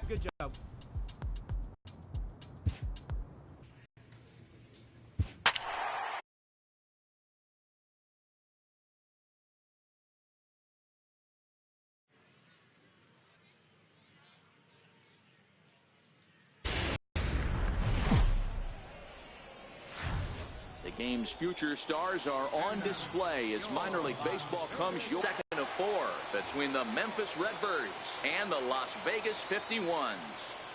Good job. The game's future stars are on display as minor league baseball comes your second of 4 between the Memphis Redbirds and the Las Vegas 51s.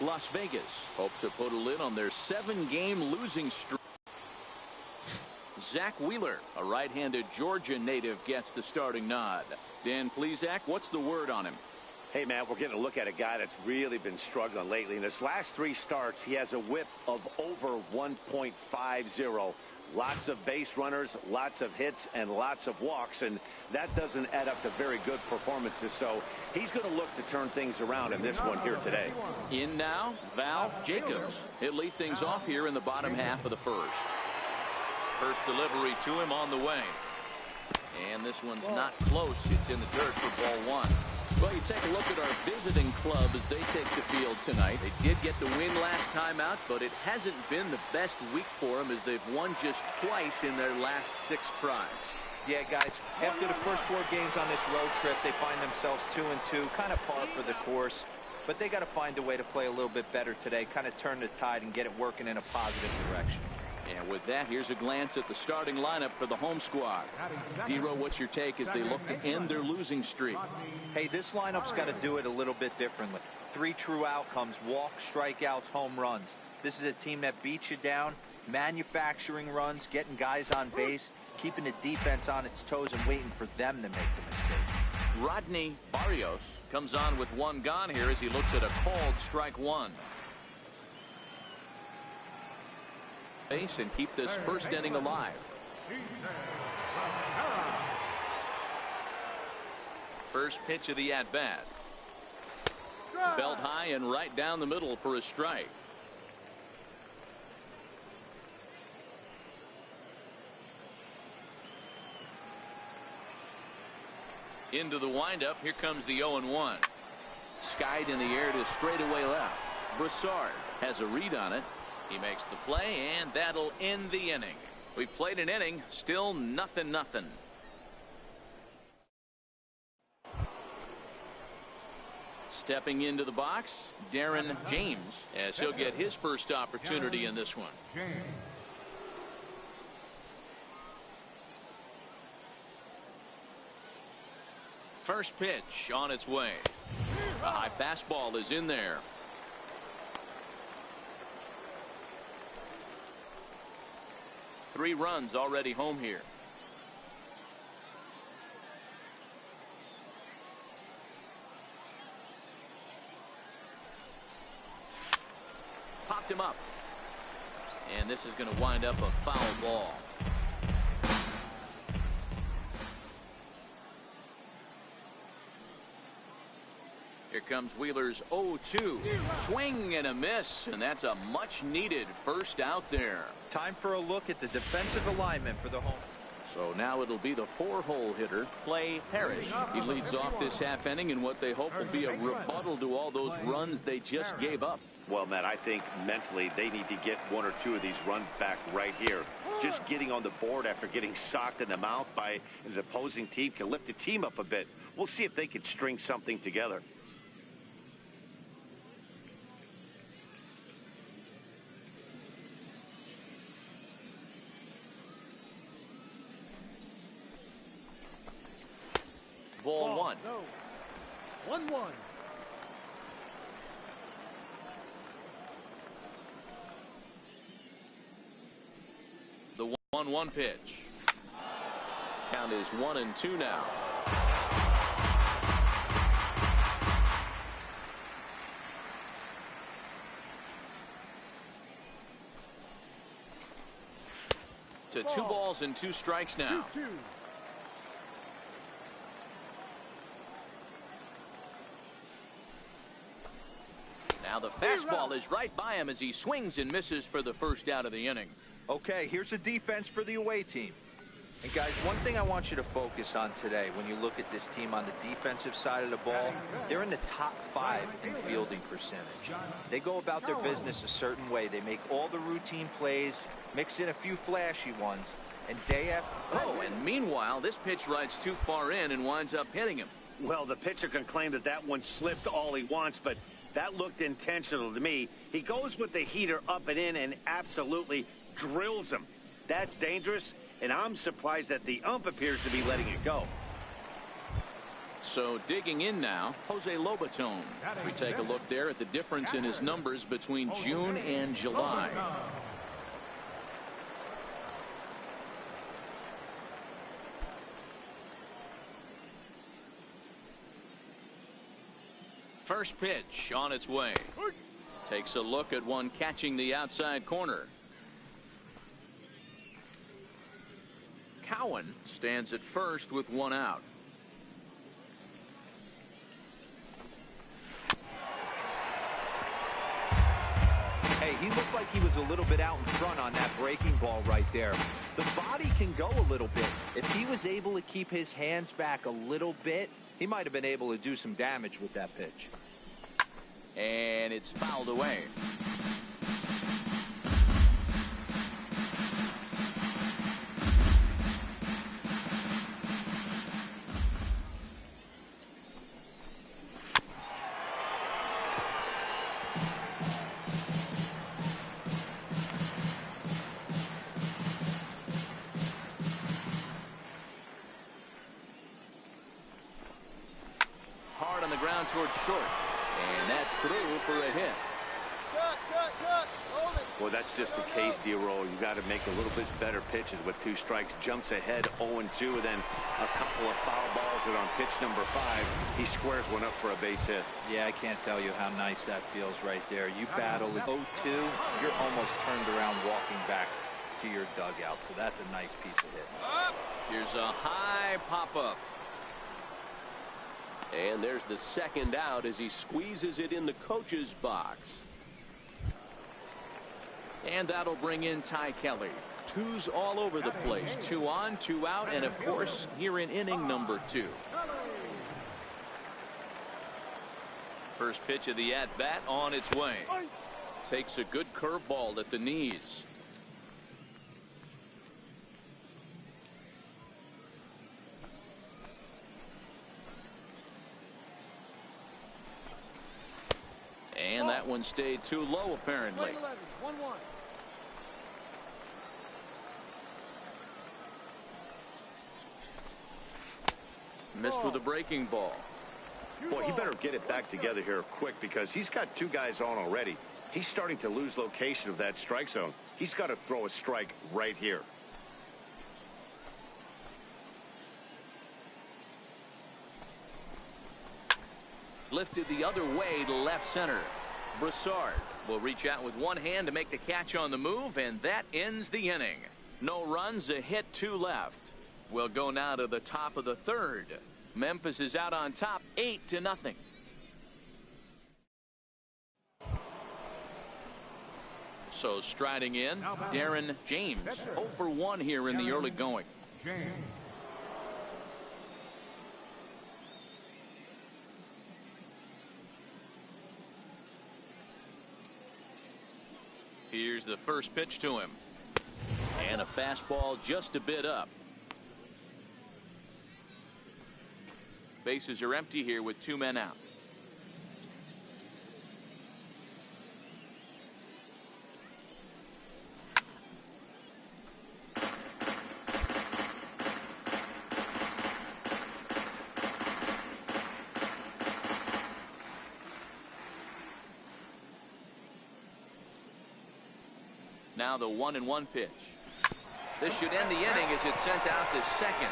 Las Vegas hope to put a lid on their 7-game losing streak. Zach Wheeler, a right-handed Georgia native, gets the starting nod. Dan Plesac, what's the word on him? Hey, man, we're getting a look at a guy that's really been struggling lately. In his last 3 starts, he has a whip of over 1.50. Lots of base runners, lots of hits, and lots of walks, and that doesn't add up to very good performances. So he's going to look to turn things around in this one here today. In now, Val Jacobs. He'll lead things off here in the bottom half of the first. First delivery to him on the way. And this one's not close. It's in the dirt for ball 1. Well, you take a look at our visiting club as they take the field tonight. They did get the win last time out, but it hasn't been the best week for them as they've won just twice in their last 6 tries. Yeah, guys, after the first 4 games on this road trip, they find themselves 2-2, kind of par for the course. But they got to find a way to play a little bit better today, kind of turn the tide and get it working in a positive direction. And with that, here's a glance at the starting lineup for the home squad. D-Row, what's your take as they look to end their losing streak? Hey, this lineup's got to do it a little bit differently. 3 true outcomes: walks, strikeouts, home runs. This is a team that beats you down, manufacturing runs, getting guys on base, keeping the defense on its toes and waiting for them to make the mistake. Rodney Barrios comes on with 1 gone here as he looks at a called strike 1. Base and keep this first inning alive. First pitch of the at-bat. Belt high and right down the middle for a strike. Into the windup. Here comes the 0-1. Skied in the air to straightaway left. Broussard has a read on it. He makes the play, and that'll end the inning. We've played an inning, still 0-0. Stepping into the box, Darren James, as he'll get his first opportunity in this one. First pitch on its way. A high fastball is in there. Three runs already home here. Popped him up. And this is going to wind up a foul ball. Here comes Wheeler's 0-2. Swing and a miss, and that's a much-needed first out there. Time for a look at the defensive alignment for the home. So now it'll be the 4-hole hitter, Clay Parrish. He leads off this half inning in what they hope will be a rebuttal to all those runs they just gave up. Well, Matt, I think mentally they need to get 1 or 2 of these runs back right here. Just getting on the board after getting socked in the mouth by an opposing team can lift the team up a bit. We'll see if they can string something together. Ball 1. 1-1. The 1-1 pitch. Count is 1-2 now. To 2 balls and 2 strikes now. 2-2. Now the fastball is right by him as he swings and misses for the first out of the inning. Okay, here's the defense for the away team. And guys, one thing I want you to focus on today when you look at this team on the defensive side of the ball, they're in the top 5 in fielding percentage. They go about their business a certain way. They make all the routine plays, mix in a few flashy ones, and day after... Oh, and meanwhile, this pitch rides too far in and winds up hitting him. Well, the pitcher can claim that that one slipped all he wants, but that looked intentional to me. He goes with the heater up and in and absolutely drills him. That's dangerous, and I'm surprised that the ump appears to be letting it go. So digging in now, Jose Lobaton. We take a look there at the difference in his numbers between June and July. First pitch on its way. Takes a look at one catching the outside corner. Cowan stands at first with one out. Hey, he looked like he was a little bit out in front on that breaking ball right there. The body can go a little bit. If he was able to keep his hands back a little bit, he might have been able to do some damage with that pitch. And it's fouled away. Hard on the ground towards short. And that's through for a hit. Cut. Hold it. Well, that's just the case, D-Roll. You got to make a little bit better pitches with 2 strikes. Jumps ahead 0-2, and then a couple of foul balls, and on pitch number 5, he squares one up for a base hit. Yeah, I can't tell you how nice that feels right there. You battle at 0-2, you're almost turned around walking back to your dugout, so that's a nice piece of hit. Here's a high pop-up. And there's the second out as he squeezes it in the coach's box. And that'll bring in Ty Kelly. 2s all over the place. 2 on, 2 out, and of course, here in inning number 2. First pitch of the at-bat on its way. Takes a good curveball at the knees. And that one stayed too low, apparently. 1-1. Missed with a breaking ball. Boy, he better get it back together here quick because he's got 2 guys on already. He's starting to lose location of that strike zone. He's got to throw a strike right here. Lifted the other way to left center. Broussard will reach out with one hand to make the catch on the move, and that ends the inning. No runs, a hit, 2 left. We'll go now to the top of the 3rd. Memphis is out on top, 8-0. So striding in, Darren James, 0 for 1 here in the early going. Here's the first pitch to him. And a fastball just a bit up. Bases are empty here with 2 men out. Now the 1-1 pitch. This should end the inning as it's sent out to second.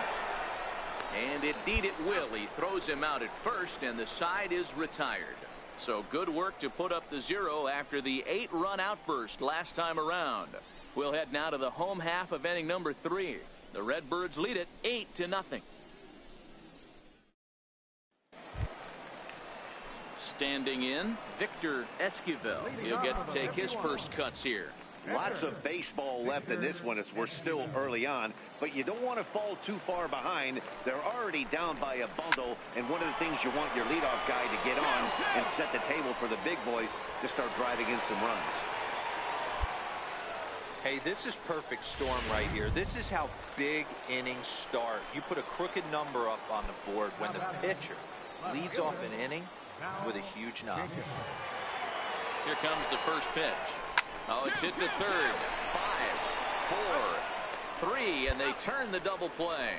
And indeed it will. He throws him out at first, and the side is retired. So good work to put up the 0 after the 8-run outburst last time around. We'll head now to the home half of inning number 3. The Redbirds lead it 8-0. Standing in, Victor Esquivel. He'll get to take his first cuts here. Lots of baseball left in this one as we're still early on, but you don't want to fall too far behind. They're already down by a bundle, and one of the things you want your leadoff guy to get on and set the table for the big boys to start driving in some runs. Hey, this is perfect storm right here. This is how big innings start. You put a crooked number up on the board when the pitcher leads off an inning with a huge knock. Here comes the first pitch. Oh, it's hit to third. 5, 4, 3, and they turn the double play.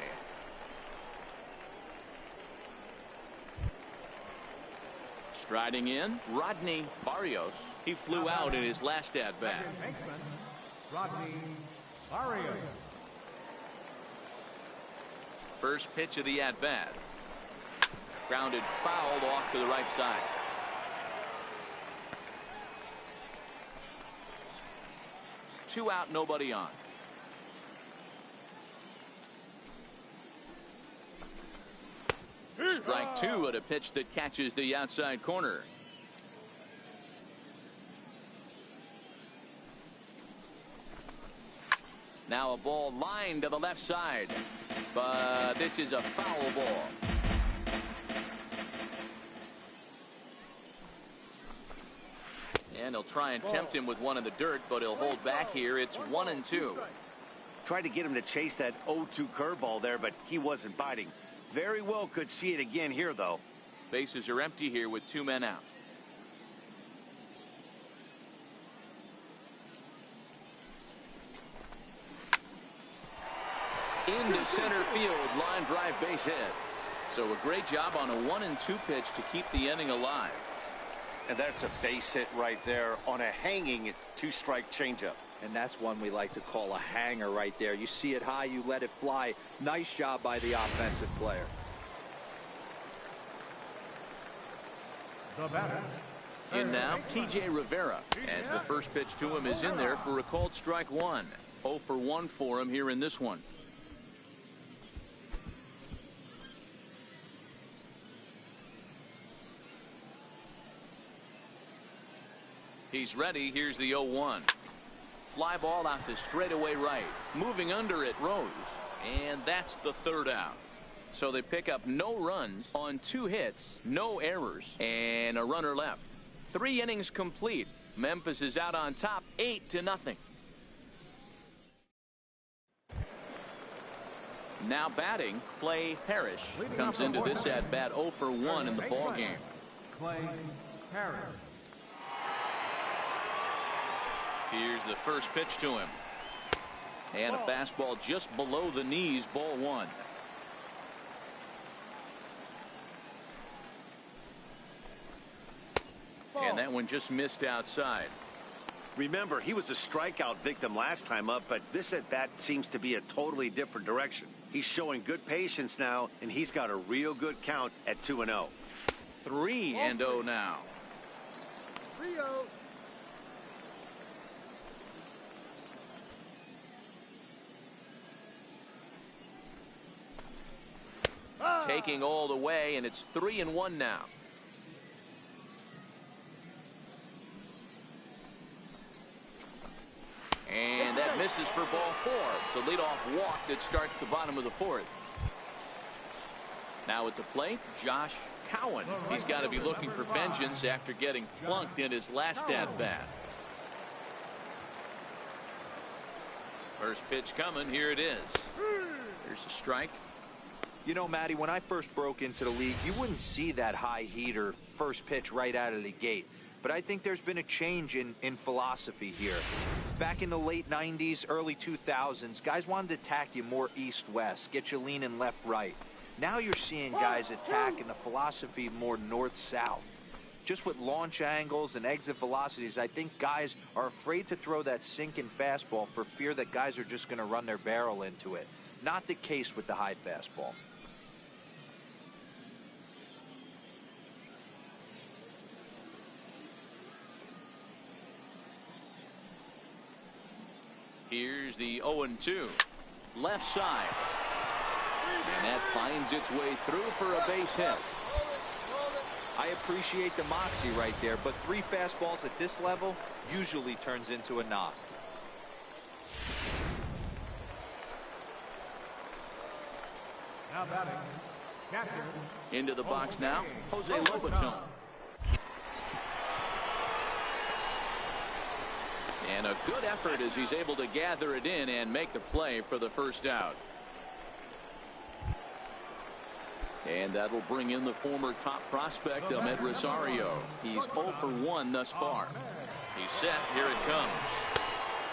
Striding in, Rodney Barrios. He flew out in his last at-bat. Rodney Barrios. First pitch of the at-bat. Grounded fouled off to the right side. Two out, nobody on. Strike two at a pitch that catches the outside corner. Now a ball lined to the left side, but this is a foul ball. And he'll try and tempt him with one in the dirt, but he'll hold back here. It's 1-2. Tried to get him to chase that 0-2 curveball there, but he wasn't biting. Very well could see it again here, though. Bases are empty here with 2 men out. Into center field, line drive, base hit. So a great job on a 1-2 pitch to keep the inning alive. And that's a base hit right there on a hanging 2-strike changeup. And that's one we like to call a hanger right there. You see it high, you let it fly. Nice job by the offensive player. The batter. In now, T.J. Rivera, as the first pitch to him is in there for a called strike 1. 0 for 1 for him here in this one. He's ready. Here's the 0-1. Fly ball out to straightaway right. Moving under it, Rose. And that's the third out. So they pick up no runs on 2 hits, no errors, and a runner left. 3 innings complete. Memphis is out on top, 8-0. Now batting, Clay Parrish comes into this at bat 0 for 1 in the ball game. Clay Parrish. Here's the first pitch to him. And a fastball just below the knees, ball 1. And that one just missed outside. Remember, he was a strikeout victim last time up, but this at-bat seems to be a totally different direction. He's showing good patience now, and he's got a real good count at 2-0. 3-0 now. 3-0. Taking all the way, and it's 3-1 now. And that misses for ball 4. It's a leadoff walk that starts the bottom of the 4th. Now at the plate, Josh Cowan. He's got to be looking for vengeance after getting plunked in his last at-bat. First pitch coming. Here it is. Here's a strike. You know, Matty, when I first broke into the league, you wouldn't see that high heater first pitch right out of the gate. But I think there's been a change in philosophy here. Back in the late 90s, early 2000s, guys wanted to attack you more east-west, get you leaning left-right. Now you're seeing guys attack in the philosophy more north-south. Just with launch angles and exit velocities, I think guys are afraid to throw that sinking fastball for fear that guys are just going to run their barrel into it. Not the case with the high fastball. Here's the 0-2. Left side. And that finds its way through for a base hit. I appreciate the moxie right there, but 3 fastballs at this level usually turns into a knock. Now batting, catcher. Into the box now, Jose Lobaton. And a good effort as he's able to gather it in and make the play for the first out. And that'll bring in the former top prospect, Ahmed Rosario. He's 0 for 1 thus far. He's set. Here it comes.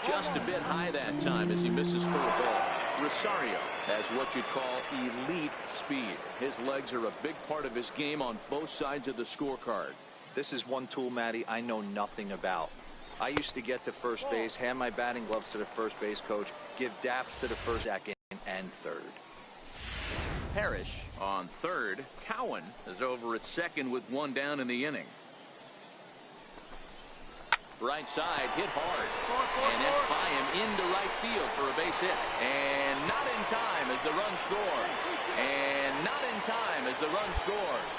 Just a bit high that time as he misses for a ball. Rosario has what you'd call elite speed. His legs are a big part of his game on both sides of the scorecard. This is one tool, Matty, I know nothing about. I used to get to first base, hand my batting gloves to the first base coach, give daps to the first, second, and third. Parrish on third. Cowan is over at second with one down in the inning. Right side hit hard, and that's by him into right field for a base hit, and not in time as the run scores, and not in time as the run scores.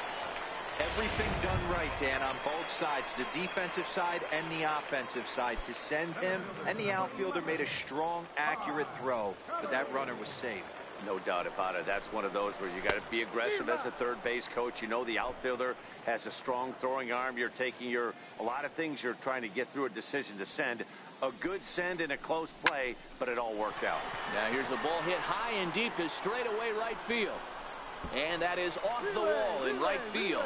Everything done right, Dan, on both sides, the defensive side and the offensive side, to send him, and the outfielder made a strong, accurate throw, but that runner was safe. No doubt about it. That's one of those where you got to be aggressive as a third base coach. You know the outfielder has a strong throwing arm. You're taking a lot of things you're trying to get through a decision to send. A good send in a close play, but it all worked out. Now here's the ball hit high and deep to straightaway right field. And that is off the wall in right field.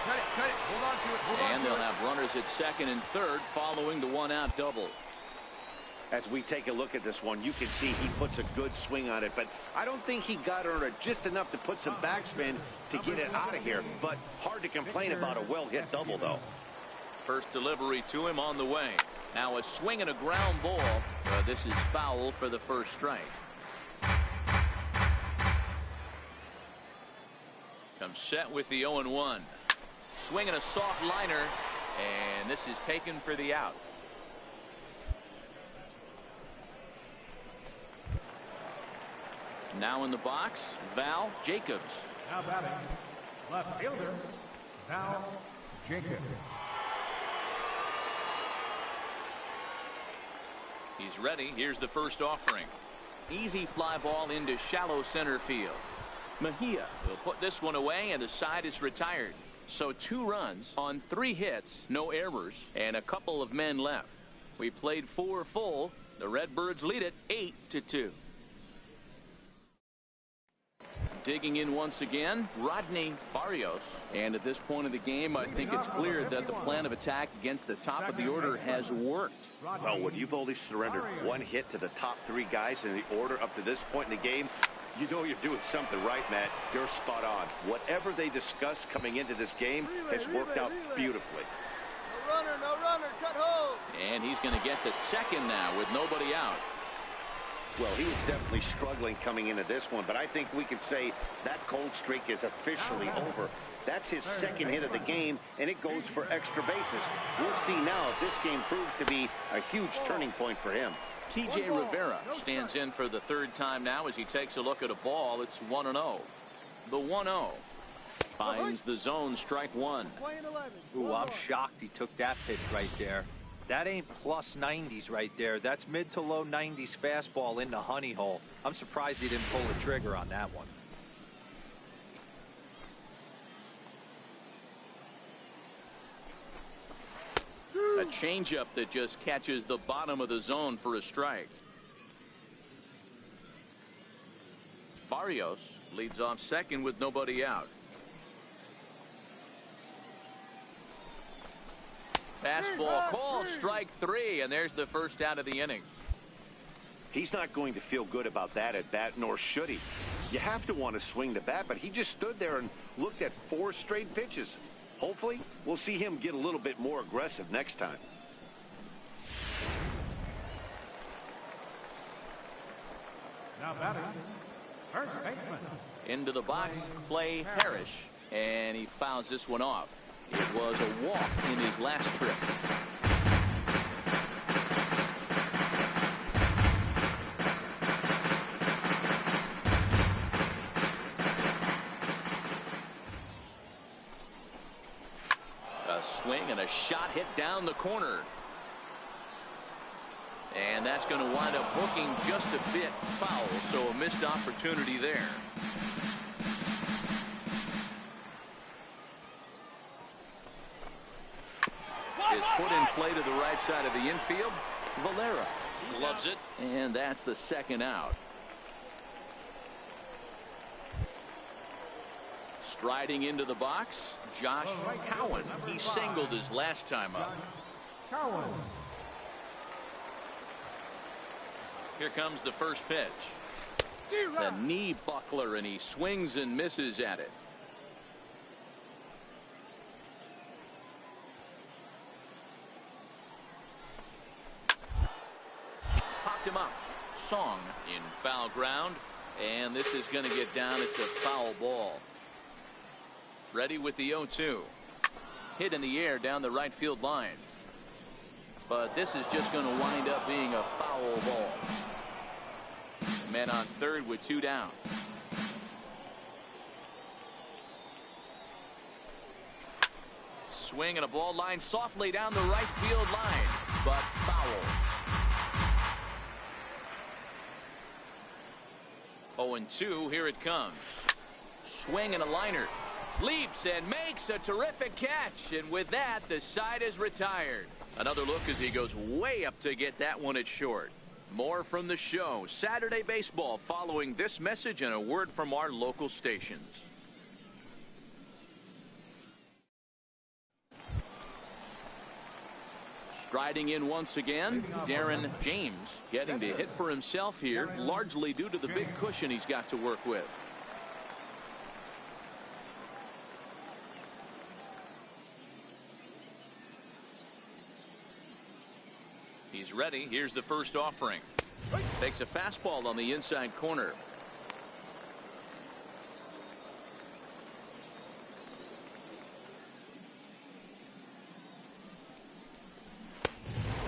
Cut it. Hold on to it. And they'll have runners at second and third following the one-out double. As we take a look at this one, you can see he puts a good swing on it, but I don't think he got under it just enough to put some backspin to get it out of here. But hard to complain about a well-hit double, though. First delivery to him on the way. Now a swing and a ground ball. This is foul for the first strike. Comes set with the 0-1. Swing and a soft liner, and this is taken for the out. Now in the box, Val Jacobs. Now batting, left fielder, Val Jacobs. He's ready. Here's the first offering. Easy fly ball into shallow center field. Mejia will put this one away, and the side is retired. So 2 runs on 3 hits, no errors, and a couple of men left. We played 4 full. The Redbirds lead it 8-2. Digging in once again, Rodney Barrios. And at this point of the game, I think it's clear that the plan of attack against the top of the order has worked. Well, when you've only surrendered 1 hit to the top 3 guys in the order up to this point in the game, you know you're doing something right, Matt. You're spot on. Whatever they discussed coming into this game has worked out beautifully. No runner, cut home. And he's going to get to second now with nobody out. Well, he was definitely struggling coming into this one, but I think we could say that cold streak is officially over. That's his second hit of the game, and it goes for extra bases. We'll see now if this game proves to be a huge turning point for him. TJ Rivera stands in for the 3rd time now as he takes a look at a ball. It's 1-0. The 1-0 finds the zone, strike 1. Ooh, I'm shocked he took that pitch right there. That ain't plus 90s right there. That's mid to low 90s fastball in the honey hole. I'm surprised he didn't pull the trigger on that one. A changeup that just catches the bottom of the zone for a strike. Barrios leads off second with nobody out. Fastball called, strike 3, and there's the first out of the inning. He's not going to feel good about that at bat, nor should he. You have to want to swing the bat, but he just stood there and looked at 4 straight pitches. Hopefully, we'll see him get a little bit more aggressive next time. Now batting, first baseman. Into the box, Clay Parrish, and he fouls this one off. It was a walk in his last trip. A swing and a shot hit down the corner. And that's going to wind up hooking just a bit foul, so a missed opportunity there. Is put in play to the right side of the infield. Valera gloves it, and that's the second out. Striding into the box, Josh Cowan. He singled his last time up. Cowan. Here comes the first pitch. The knee buckler, and he swings and misses at it. Popped him up. Song in foul ground, and this is going to get down. It's a foul ball. Ready with the 0-2. Hit in the air down the right field line. But this is just going to wind up being a foul ball. Men on third with 2 down. Swing and a ball line softly down the right field line, but foul. 0-2, here it comes. Swing and a liner. Leaps and makes a terrific catch, and with that, the side is retired. Another look as he goes way up to get that one at short. More from the show. Saturday baseball following this message and a word from our local stations. Striding in once again, Darren James getting to hit for himself here, largely due to the big cushion he's got to work with. He's ready. Here's the first offering. Takes a fastball on the inside corner.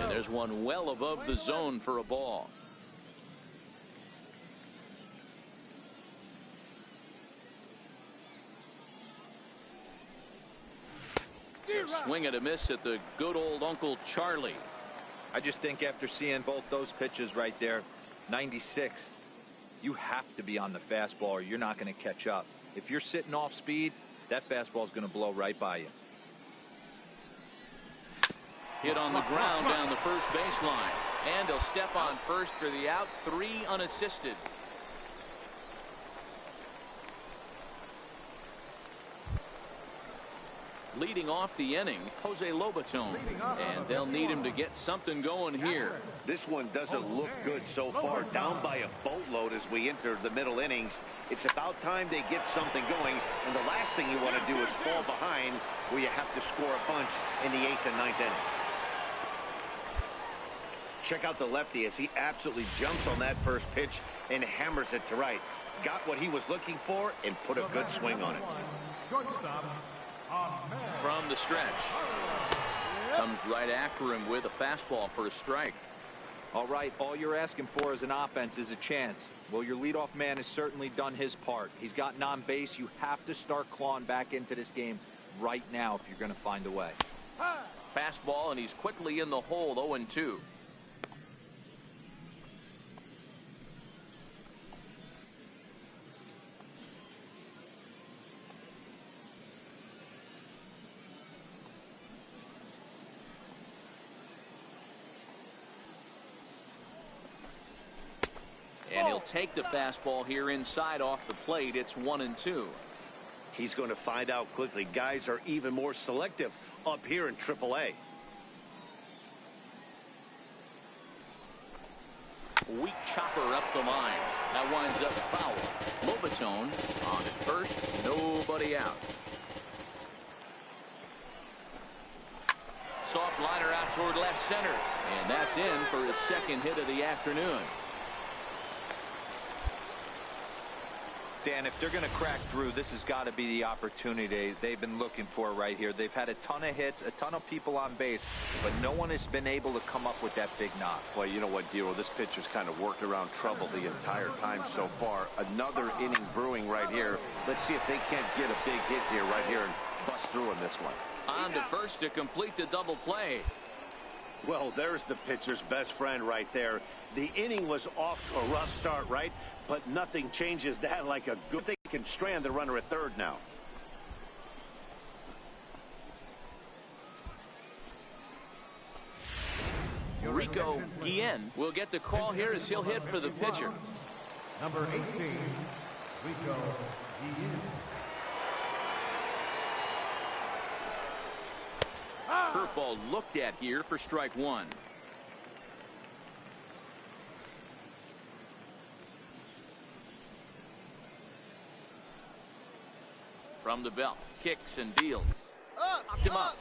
And there's one well above the zone for a ball. Swing and a miss at the good old Uncle Charlie. I just think after seeing both those pitches right there, 96, you have to be on the fastball or you're not going to catch up. If you're sitting off speed, that fastball is going to blow right by you. Hit on the ground down the first baseline, and he'll step on first for the out. 3 unassisted. Leading off the inning, Jose Lobaton, and they'll need him to get something going here. This one doesn't look good so far. Down by a boatload as we enter the middle innings. It's about time they get something going, and the last thing you want to do is fall behind where you have to score a bunch in the 8th and 9th inning. Check out the lefty as he absolutely jumps on that first pitch and hammers it to right. Got what he was looking for and put a good swing on it. From the stretch. Comes right after him with a fastball for a strike. All right, all you're asking for as an offense is a chance. Well, your leadoff man has certainly done his part. He's gotten on base. You have to start clawing back into this game right now if you're going to find a way. Fastball, and he's quickly in the hole. 0-2. And he'll take the fastball here inside off the plate. It's 1-2. He's going to find out quickly. Guys are even more selective up here in AAA. Weak chopper up the line. That winds up foul. Lobaton on at first. Nobody out. Soft liner out toward left center. And that's in for his second hit of the afternoon. Dan, if they're going to crack through, this has got to be the opportunity they've been looking for right here. They've had a ton of hits, a ton of people on base, but no one has been able to come up with that big knock. Well, you know what, Dero, this pitcher's kind of worked around trouble the entire time so far. Another inning brewing right here. Let's see if they can't get a big hit here right here and bust through in this one. On to first to complete the double play. Well, there's the pitcher's best friend right there. The inning was off to a rough start, right? But nothing changes that like a good thing. Can strand the runner at third now. Rico Guillen will get the call here as he'll hit for the pitcher. Number 18, Rico Guillen. Curveball looked at here for strike one. From the belt, kicks and deals. Up.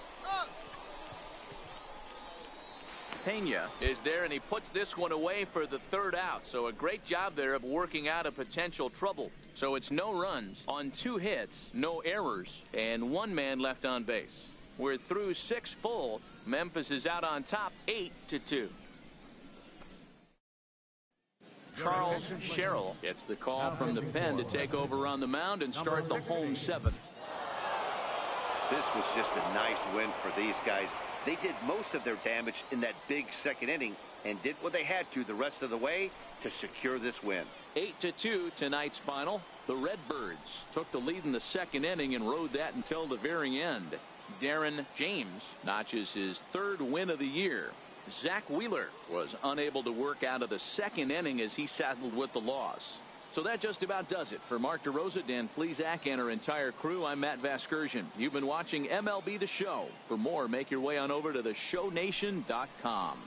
Pena is there, and he puts this one away for the third out. So a great job there of working out a potential trouble. So it's no runs on 2 hits, no errors, and 1 man left on base. We're through 6 full. Memphis is out on top 8-2. Charles Sherrill gets the call from the pen to take over on the mound and start the home 7th. This was just a nice win for these guys. They did most of their damage in that big second inning and did what they had to the rest of the way to secure this win. 8-2 tonight's final. The Redbirds took the lead in the second inning and rode that until the very end. Darren James notches his 3rd win of the year. Zach Wheeler was unable to work out of the second inning as he saddled with the loss. So that just about does it. For Mark DeRosa, Dan Plesac, and our entire crew, I'm Matt Vasgersian. You've been watching MLB The Show. For more, make your way on over to theshownation.com.